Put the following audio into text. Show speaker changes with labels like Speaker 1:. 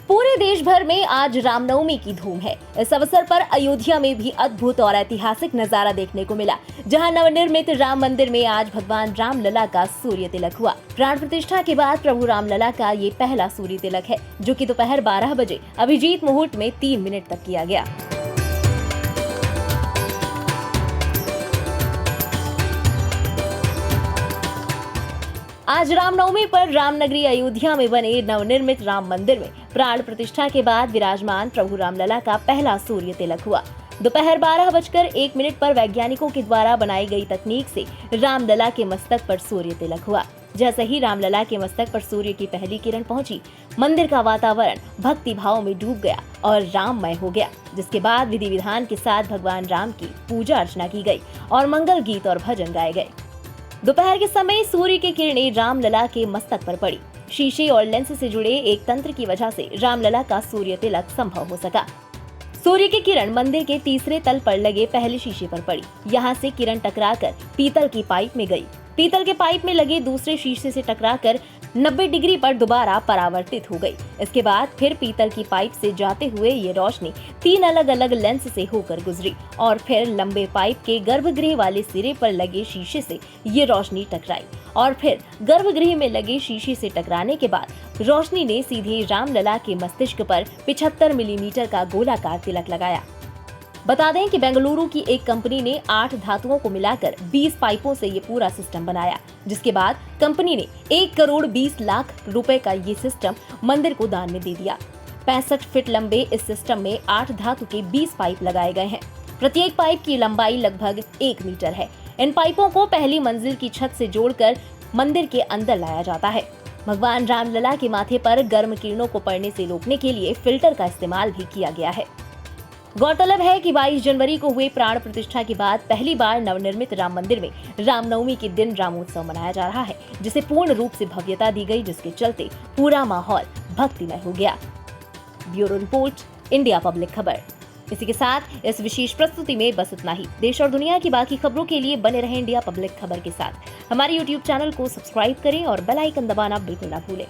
Speaker 1: पूरे देश भर में आज रामनवमी की धूम है। इस अवसर पर अयोध्या में भी अद्भुत और ऐतिहासिक नजारा देखने को मिला, जहां नवनिर्मित राम मंदिर में आज भगवान रामलला का सूर्य तिलक हुआ। प्राण प्रतिष्ठा के बाद प्रभु रामलला का ये पहला सूर्य तिलक है, जो कि दोपहर 12 बजे अभिजीत मुहूर्त में 3 मिनट तक किया गया। आज रामनवमी पर रामनगरी अयोध्या में बने नवनिर्मित राम मंदिर में प्राण प्रतिष्ठा के बाद विराजमान प्रभु रामलला का पहला सूर्य तिलक हुआ। दोपहर 12:01 पर वैज्ञानिकों के द्वारा बनाई गई तकनीक से रामलला के मस्तक पर सूर्य तिलक हुआ। जैसे ही रामलला के मस्तक पर सूर्य की पहली किरण पहुंची, मंदिर का वातावरण भक्ति भाव में डूब गया और राममय हो गया। जिसके बाद विधि विधान के साथ भगवान राम की पूजा अर्चना की गई और मंगल गीत और भजन गाए गए। दोपहर के समय सूर्य की किरणें रामलला के मस्तक पर पड़ी। शीशे और लेंस से जुड़े एक तंत्र की वजह से रामलला का सूर्य तिलक संभव हो सका। सूर्य की किरण मंदिर के तीसरे तल पर लगे पहले शीशे पर पड़ी। यहाँ से किरण टकराकर पीतल की पाइप में गई। पीतल के पाइप में लगे दूसरे शीशे से टकराकर 90 डिग्री पर दोबारा परावर्तित हो गई। इसके बाद फिर पीतल की पाइप से जाते हुए ये रोशनी 3 अलग अलग लेंस से होकर गुजरी और फिर लंबे पाइप के गर्भगृह वाले सिरे पर लगे शीशे से ये रोशनी टकराई और फिर गर्भगृह में लगे शीशे से टकराने के बाद रोशनी ने सीधे रामलला के मस्तिष्क पर 75 मिलीमीटर का गोलाकार तिलक लगाया। बता दें कि बेंगलुरु की एक कंपनी ने 8 धातुओं को मिलाकर 20 पाइपों से ये पूरा सिस्टम बनाया, जिसके बाद कंपनी ने 1 करोड़ 20 लाख रुपए का ये सिस्टम मंदिर को दान में दे दिया। 65 फीट लंबे इस सिस्टम में 8 धातु के 20 पाइप लगाए गए हैं। प्रत्येक पाइप की लंबाई लगभग 1 मीटर है। इन पाइपों को पहली मंजिल की छत से जोड़कर मंदिर के अंदर लाया जाता है। भगवान रामलला के माथे पर गर्म किरणों को पड़ने से रोकने के लिए फिल्टर का इस्तेमाल भी किया गया है। गौरतलब है कि 22 जनवरी को हुए प्राण प्रतिष्ठा के बाद पहली बार नवनिर्मित राम मंदिर में रामनवमी के दिन रामोत्सव मनाया जा रहा है, जिसे पूर्ण रूप से भव्यता दी गई, जिसके चलते पूरा माहौल भक्तिमय हो गया। ब्यूरो रिपोर्ट, इंडिया पब्लिक खबर। इसी के साथ इस विशेष प्रस्तुति में बस इतना ही। देश और दुनिया की बाकी खबरों के लिए बने रहें इंडिया पब्लिक खबर के साथ। हमारे YouTube चैनल को सब्सक्राइब करें और बेल आइकन दबाना बिल्कुल ना भूलें।